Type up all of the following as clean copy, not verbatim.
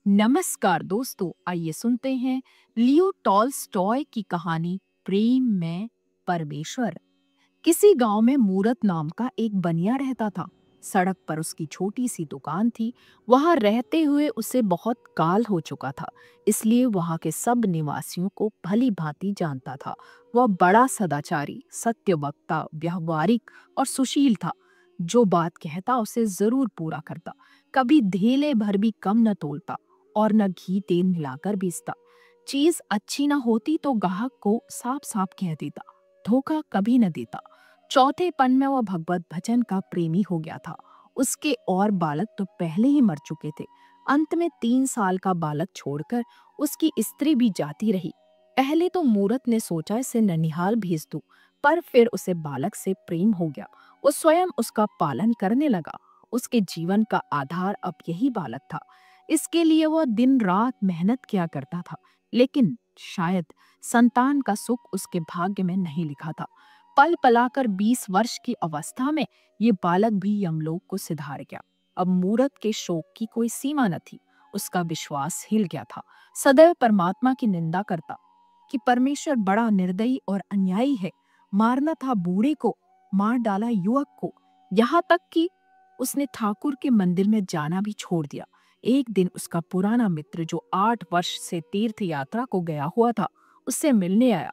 नमस्कार दोस्तों, आइए सुनते हैं लियो टॉल्स्टॉय की कहानी प्रेम में परमेश्वर। किसी गांव में मूरत नाम का एक बनिया रहता था। सड़क पर उसकी छोटी सी दुकान थी। वहां रहते हुए उसे बहुत काल हो चुका था, इसलिए वहां के सब निवासियों को भली भांति जानता था। वह बड़ा सदाचारी, सत्यवक्ता, व्यवहारिक और सुशील था। जो बात कहता उसे जरूर पूरा करता। कभी धेले भर भी कम न तोलता और न घी तेल मिलाकर बेचता। चीज अच्छी न होती तो ग्राहक को साफ साफ कह देता। धोखा कभी न देता। चौथे पन में वह भगवत भजन का प्रेमी हो गया था। उसके और बालक तो पहले ही मर चुके थे। अंत में 3 साल का बालक छोड़कर उसकी स्त्री भी जाती रही। पहले तो मूरत ने सोचा इसे ननिहाल भेज दूं, पर फिर उसे बालक से प्रेम हो गया। वो स्वयं उसका पालन करने लगा। उसके जीवन का आधार अब यही बालक था। इसके लिए वह दिन रात मेहनत किया करता था, लेकिन शायद संतान का सुख उसके भाग्य में नहीं लिखा था। पल पलाकर 20 वर्ष की अवस्था में ये बालक भी यमलोक को सिधार गया। अब मूरत के शोक की कोई सीमा न थी। उसका विश्वास हिल गया था। सदैव परमात्मा की निंदा करता कि परमेश्वर बड़ा निर्दयी और अन्यायी है। मारना था बूढ़े को, मार डाला युवक को। यहाँ तक कि उसने ठाकुर के मंदिर में जाना भी छोड़ दिया। एक दिन उसका पुराना मित्र, जो 8 वर्ष से तीर्थ यात्रा को गया हुआ था, उससे मिलने आया।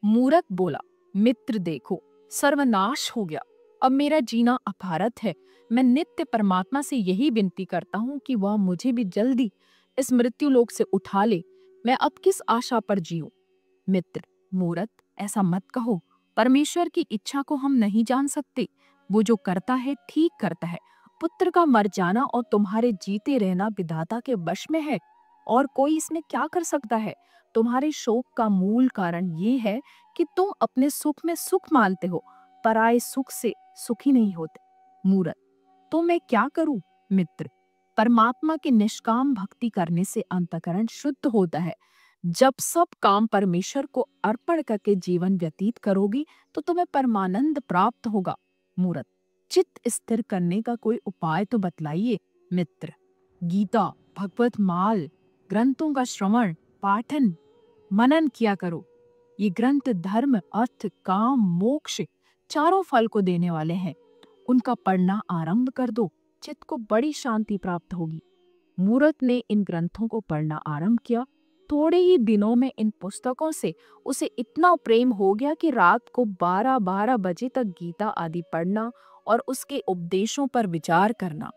मूरत बोला, मित्र देखो, सर्वनाश हो गया। अब मेरा जीना अपारत है। मैं नित्य परमात्मा से यही विनती करता हूँ कि वह मुझे भी जल्दी इस मृत्यु लोक से उठा ले। मैं अब किस आशा पर जीऊं? मित्र, मूरत, ऐसा मत कहो। परमेश्वर की इच्छा को हम नहीं जान सकते। वो जो करता है ठीक करता है। पुत्र का मर जाना और तुम्हारे जीते रहना विधाता के वश में है, और कोई इसमें क्या कर सकता है? तुम्हारे शोक का मूल कारण ये है कि तुम अपने सुख में सुख मानते हो, पराये सुख से सुखी नहीं होते। मूरत, तो मैं क्या करूं? मित्र, परमात्मा की निष्काम भक्ति करने से अंतःकरण शुद्ध होता है। जब सब काम परमेश्वर को अर्पण करके जीवन व्यतीत करोगी तो तुम्हें परमानंद प्राप्त होगा। मूरत, चित्त स्थिर करने का कोई उपाय तो बतलाइए। मित्र, गीता, भगवत माल ग्रंथों का श्रवण, पाठन, मनन किया करो। ये ग्रंथ धर्म, अर्थ, काम, मोक्ष चारों फल को देने वाले हैं। उनका पढ़ना आरंभ कर दो, चित्त को बड़ी शांति प्राप्त होगी। मूरत ने इन ग्रंथों को पढ़ना आरंभ किया। थोड़े ही दिनों में इन पुस्तकों से उसे इतना प्रेम हो गया कि रात को 12-12 बजे तक गीता आदि पढ़ना और उसके उपदेशों पर विचार करना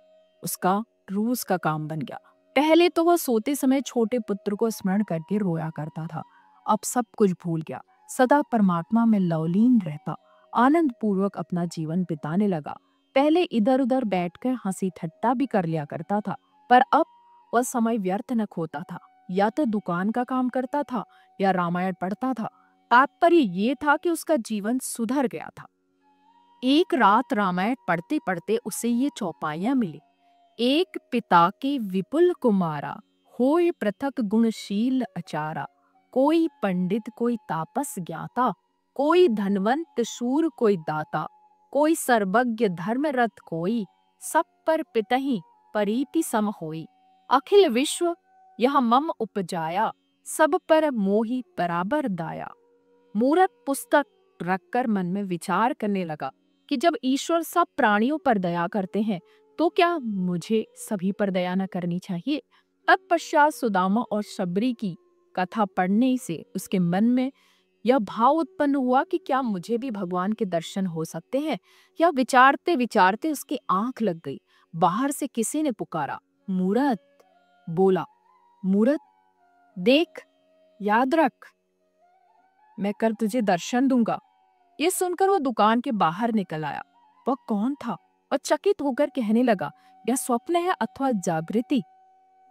उसका रोज का काम बन गया। पहले तो वह सोते समय छोटे पुत्र को स्मरण करके रोया करता था। अब सब कुछ भूल गया। सदा परमात्मा में लवलीन रहता, आनंद पूर्वक अपना जीवन बिताने लगा। पहले इधर उधर बैठकर हंसी ठट्टा भी कर लिया करता था, पर अब वह समय व्यर्थ न खोता था। या तो दुकान का काम करता था या रामायण पढ़ता था। तात्पर्य ये था कि उसका जीवन सुधर गया था। एक रात रामायण पढ़ते पढ़ते उसे ये चौपाइयां मिली। एक पिता के विपुल कुमारा, होय पृथक गुणशील अचारा। कोई पंडित कोई तापस ज्ञाता, कोई धनवंत शूर कोई दाता। कोई सर्वज्ञ धर्मरत कोई, सब पर पितहि परीति सम होई। अखिल विश्व यह मम उपजाया, सब पर मोहि बराबर दाया। मूरत पुस्तक रखकर मन में विचार करने लगा कि जब ईश्वर सब प्राणियों पर दया करते हैं तो क्या मुझे सभी पर दया न करनी चाहिए? तत्पश्चात सुदामा और शबरी की कथा पढ़ने से उसके मन में यह भाव उत्पन्न हुआ कि क्या मुझे भी भगवान के दर्शन हो सकते हैं? यह विचारते विचारते उसकी आंख लग गई। बाहर से किसी ने पुकारा, मूरत। बोला, मूरत देख, याद रख, मैं कल तुझे दर्शन दूंगा। ये सुनकर वो दुकान के बाहर निकल आया। वह कौन था? और चकित होकर कहने लगा, यह स्वप्न है अथवा जागृति?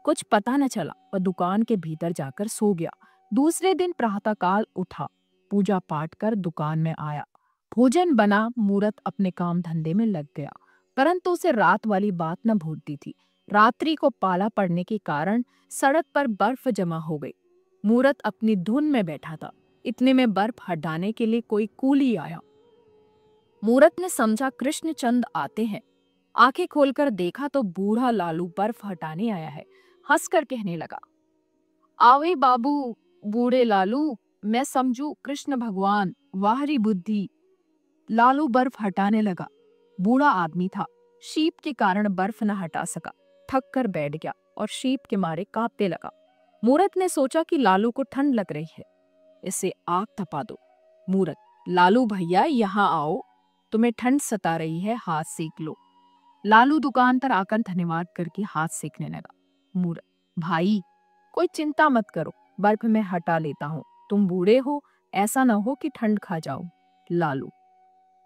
कुछ पता न चला। वह दुकान के भीतर जाकर सो गया। दूसरे दिन प्रातःकाल उठा, पूजा पाठ कर दुकान में आया। भोजन बना, मूरत अपने काम धंधे में लग गया। परंतु उसे रात वाली बात न भूलती थी। रात्रि को पाला पड़ने के कारण सड़क पर बर्फ जमा हो गई। मूरत अपनी धुन में बैठा था। इतने में बर्फ हटाने के लिए कोई कूली आया। मूरत ने समझा कृष्णचंद आते हैं। आंखें खोलकर देखा तो बूढ़ा लालू बर्फ हटाने आया है। हंसकर कहने लगा, आवे बाबू बूढ़े लालू, मैं समझू कृष्ण भगवान, वाहरी बुद्धि। लालू बर्फ हटाने लगा। बूढ़ा आदमी था, शीत के कारण बर्फ न हटा सका, थक कर बैठ गया और शीत के मारे कांपने लगा। मूरत ने सोचा कि लालू को ठंड लग रही है, इसे आग तपा दो। मूरत, लालू भैया यहाँ आओ, तुम्हें ठंड सता रही है, हाथ सेक लो। लालू दुकान पर आकर धन्यवाद करके हाथ सेकने लगा। मूरत, भाई कोई चिंता मत करो, बर्फ में हटा लेता हूँ, तुम बूढ़े हो, ऐसा न हो कि ठंड खा जाओ। लालू,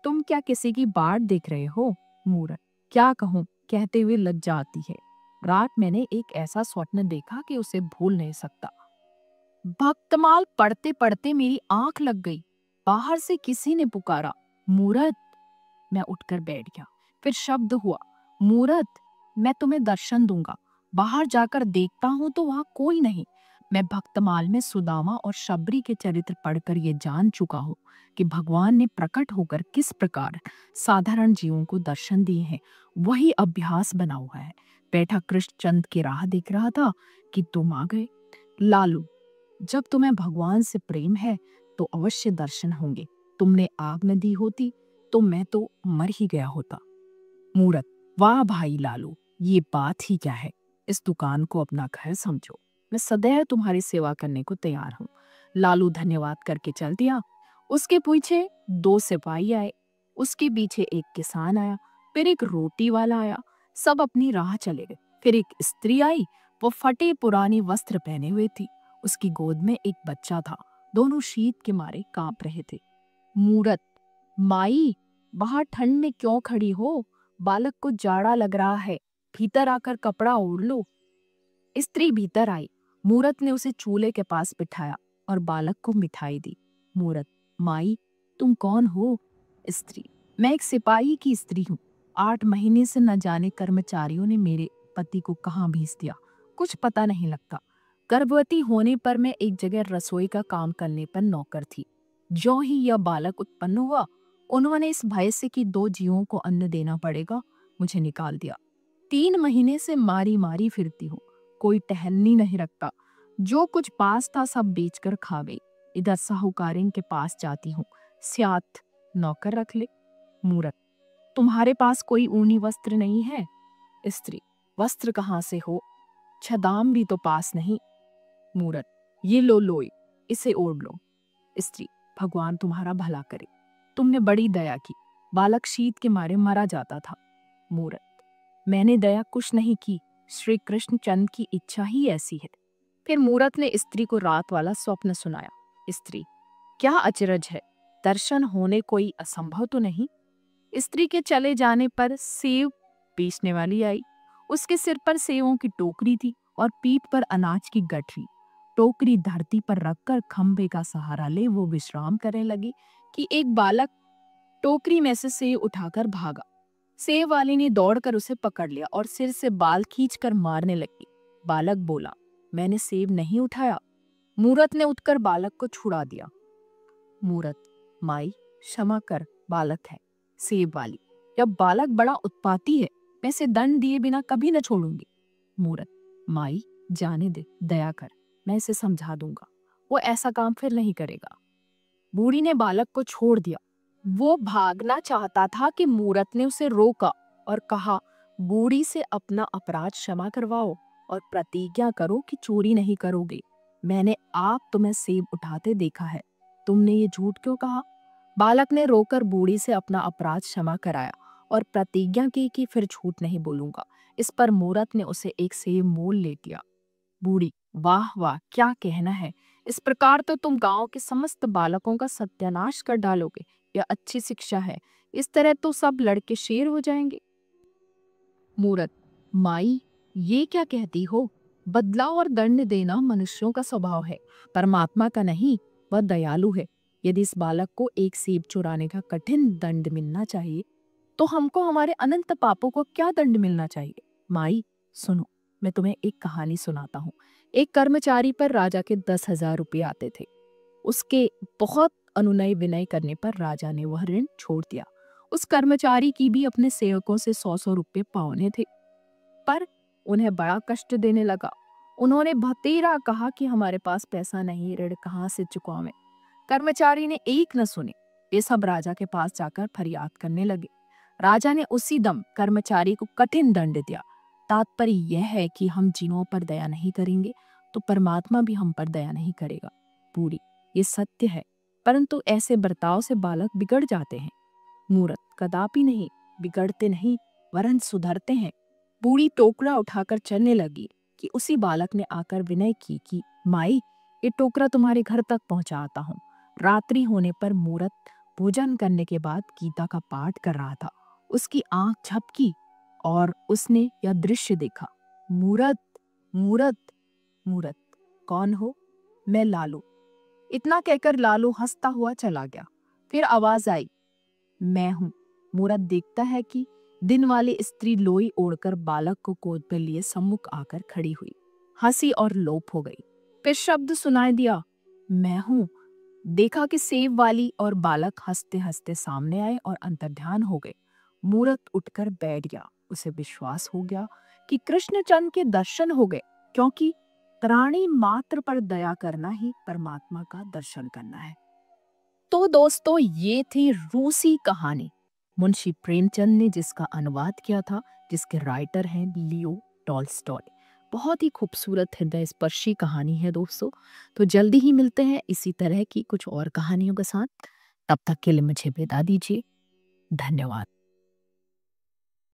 तुम क्या किसी की बाट देख रहे हो? मूरत, क्या कहूँ, कहते हुए लज्जा आती है। रात मैंने एक ऐसा स्वप्न देखा कि उसे भूल नहीं सकता। भक्तमाल पढ़ते पढ़ते मेरी आंख लग गई। बाहर से किसी ने पुकारा, मूरत। मैं उठकर बैठ गया। फिर शब्द हुआ, मूरत, मैं तुम्हें दर्शन दूंगा। बाहर जाकर देखता हूं तो वहां कोई नहीं। मैं भक्तमाल में सुदामा और शबरी के चरित्र पढ़कर ये जान चुका हूं कि भगवान ने प्रकट होकर किस प्रकार साधारण जीवों को दर्शन दिए हैं। वही अभ्यास बना हुआ है। बैठा कृष्णचंद की राह देख रहा था कि तुम आ गए। लालू, जब तुम्हें भगवान से प्रेम है तो अवश्य दर्शन होंगे। तुमने आग न दी होती तो मैं तो मर ही गया होता। मूरत, वाह भाई लालू, ये बात ही क्या है। इस दुकान को अपना घर समझो। मैं सदैव तुम्हारी सेवा करने को तैयार हूँ। लालू धन्यवाद करके चल दिया। उसके पीछे 2 सिपाही आए, उसके पीछे एक किसान आया, फिर एक रोटी वाला आया। सब अपनी राह चले गए। फिर एक स्त्री आई, वो फटे पुराने वस्त्र पहने हुए थी। उसकी गोद में एक बच्चा था। दोनों शीत के मारे कांप रहे थे। मूरत, माई, बाहर ठंड में क्यों खड़ी हो? बालक को जाड़ा लग रहा है, भीतर आकर कपड़ा ओढ़ लो। स्त्री भीतर आई। मूरत ने उसे चूल्हे के पास बिठाया और बालक को मिठाई दी। मूरत, माई, तुम कौन हो? स्त्री, मैं एक सिपाही की स्त्री हूँ। 8 महीने से न जाने कर्मचारियों ने मेरे पति को कहाँ भेज दिया, कुछ पता नहीं लगता। गर्भवती होने पर मैं एक जगह रसोई का काम करने पर नौकर थी। जो ही यह बालक उत्पन्न हुआ, उन्होंने इस भय से कि 2 जीवों को अन्न देना पड़ेगा, मुझे निकाल दिया। 3 महीने से मारी मारी फिरती हूँ, कोई टहलनी नहीं रखता। जो कुछ पास था सब बेचकर खा गई। इधर साहूकारिन के पास जाती हूँ, स्यात नौकर रख ले। मूरत, तुम्हारे पास कोई ऊनी वस्त्र नहीं है? स्त्री, वस्त्र कहाँ से हो, छदाम भी तो पास नहीं। मूरत, ये लो लोई, इसे ओढ़ लो। स्त्री, भगवान तुम्हारा भला करे, तुमने बड़ी दया की, बालक शीत के मारे मरा जाता था। मूरत, मैंने दया कुछ नहीं की, श्री कृष्णचंद की इच्छा ही ऐसी है। फिर मूरत ने स्त्री को रात वाला स्वप्न सुनाया। स्त्री, क्या अचरज है, दर्शन होने कोई असंभव तो नहीं। स्त्री के चले जाने पर सेव बेचने वाली आई। उसके सिर पर सेवों की टोकरी थी और पीठ पर अनाज की गठरी। टोकरी धरती पर रखकर खंभे का सहारा ले वो विश्राम करने लगी कि एक बालक टोकरी में से सेव उठाकर भागा। सेव वाली ने दौड़कर उसे पकड़ लिया और सिर से बाल खींचकर मारने लगी। बालक बोला, मैंने सेव नहीं उठाया। मूरत ने उठकर बालक को छुड़ा दिया। मूरत, माई क्षमा कर, बालक है। सेव वाली, जब बालक बड़ा उत्पाती है, मैं इसे दंड दिए बिना कभी न छोड़ूंगी। मूरत, माई जाने दे, दया कर, मैं इसे समझा दूंगा, वो ऐसा काम फिर नहीं करेगा। बूढ़ी ने बालक को छोड़ दिया। वो भागना चाहता था कि मूरत ने उसे रोका और कहा, बूढ़ी से अपना अपराध क्षमा करवाओ और प्रतिज्ञा करो कि चोरी नहीं करोगे। मैंने आप तुम्हें सेब उठाते देखा है, तुमने ये झूठ क्यों कहा? बालक ने रोकर बूढ़ी से अपना अपराध क्षमा कराया और प्रतिज्ञा की कि फिर झूठ नहीं बोलूंगा। इस पर मूरत ने उसे एक सेब मोल ले लिया। बूढ़ी, वाह वाह, क्या कहना है, इस प्रकार तो तुम गांव के समस्त बालकों का सत्यानाश कर डालोगे। यह अच्छी शिक्षा है, इस तरह तो सब लड़के शेर हो जाएंगे। मूरत, माई ये क्या कहती हो? बदलाव और दंड देना मनुष्यों का स्वभाव है, परमात्मा का नहीं। वह दयालु है। यदि इस बालक को एक सेब चुराने का कठिन दंड मिलना चाहिए, तो हमको हमारे अनंत पापों को क्या दंड मिलना चाहिए? माई सुनो, मैं तुम्हें एक कहानी सुनाता हूँ। एक कर्मचारी पर राजा के 10,000 रुपये आते थे। उसके बहुत अनुनय विनय करने पर राजा ने वह ऋण छोड़ दिया। उस कर्मचारी की भी अपने सेवकों से 100-100 रुपये पावने थे, पर उन्हें बड़ा कष्ट देने लगा। उन्होंने भतेरा कहा कि हमारे पास पैसा नहीं, ऋण कहाँ से चुकावें। कर्मचारी ने एक न सुनी। वे सब राजा के पास जाकर फरियाद करने लगे। राजा ने उसी दम कर्मचारी को कठिन दंड दिया। तात्पर्य यह है कि हम जिनों पर दया नहीं करेंगे तो परमात्मा भी हम पर दया नहीं करेगा। पूरी, ये सत्य है, परंतु ऐसे बर्ताव से बालक बिगड़ जाते हैं। मूर्ख कदापि नहीं, बिगड़ते नहीं वरन सुधरते हैं। बूढ़ी टोकरा उठाकर चलने लगी कि उसी बालक ने आकर विनय की कि माई, ये टोकरा तुम्हारे घर तक पहुंचाता हूँ। रात्रि होने पर मूरत भोजन करने के बाद गीता का पाठ कर रहा था। उसकी आंख झपकी और उसने यह दृश्य देखा। मूरत, मूरत, मूरत, कौन हो? मैं लालू। इतना कहकर लालू हंसता हुआ चला गया। फिर आवाज आई, मैं हूं। मूरत देखता है कि दिन वाली स्त्री लोई ओढ़कर बालक को गोद में लिए सम्मुख आकर खड़ी हुई। हंसी और लोप हो गई। फिर शब्द सुनाई दिया, मैं हूं। देखा कि सेब वाली और बालक हंसते हंसते सामने आए और अंतर्ध्यान हो गए। मूरत उठकर बैठ गया। उसे विश्वास हो गया कि कृष्णचंद्र के दर्शन हो गए, क्योंकि प्राणी मात्र पर दया करना ही परमात्मा का दर्शन करना है। तो दोस्तों, ये थी रूसी कहानी मुंशी प्रेमचंद ने, जिसका अनुवाद किया था, जिसके राइटर हैं लियो टॉल्स्टॉय। बहुत ही खूबसूरत हृदय स्पर्शी कहानी है दोस्तों। तो जल्दी ही मिलते हैं इसी तरह की कुछ और कहानियों के साथ। तब तक के लिए मुझे विदा दीजिए। धन्यवाद।